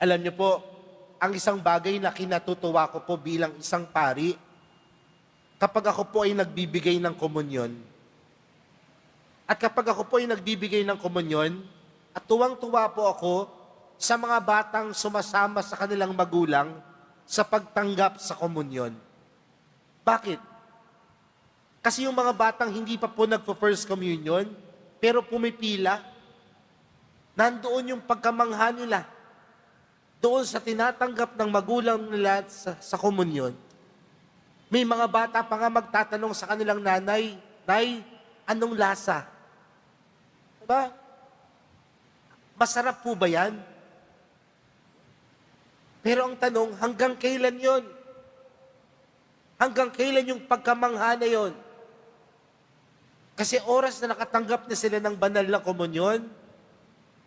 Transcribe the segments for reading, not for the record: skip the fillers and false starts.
Alam niyo po, ang isang bagay na kinatutuwa ko po bilang isang pari, kapag ako po ay nagbibigay ng komunyon, at kapag ako po ay nagbibigay ng komunyon, at tuwang-tuwa po ako sa mga batang sumasama sa kanilang magulang sa pagtanggap sa komunyon. Bakit? Kasi yung mga batang hindi pa po nagpo-first communion, pero pumipila, nandoon yung pagkamangha nila doon sa tinatanggap ng magulang nila sa komunyon. May mga bata pa nga magtatanong sa kanilang nanay, "Nay, anong lasa?" Diba? Masarap po ba yan? Pero ang tanong, hanggang kailan yon? Hanggang kailan yung pagkamangha na yon? Kasi oras na nakatanggap na sila ng banal na komunyon,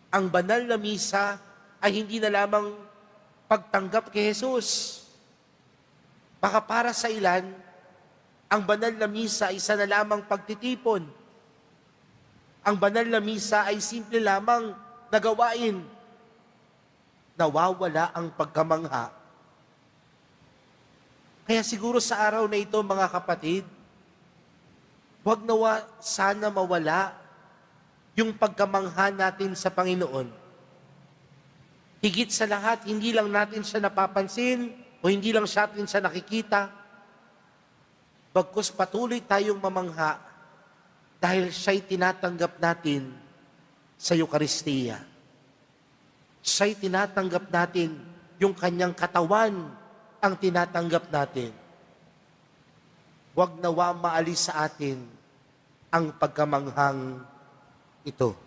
ang banal na misa ay hindi na lamang pagtanggap kay Jesus. Baka para sa ilan, ang banal na misa ay isa na lamang pagtitipon. Ang banal na misa ay simple lamang na gawain. Nawawala ang pagkamangha. Kaya siguro sa araw na ito, mga kapatid, huwag sana mawala yung pagkamangha natin sa Panginoon. Higit sa lahat, hindi lang natin siya napapansin o hindi lang natin siya nakikita, bagkus patuloy tayong mamangha dahil siya'y tinatanggap natin sa Eukaristiya. Siya'y tinatanggap natin, yung kanyang katawan ang tinatanggap natin. Huwag nawa maalis sa atin ang pagkamanghang ito.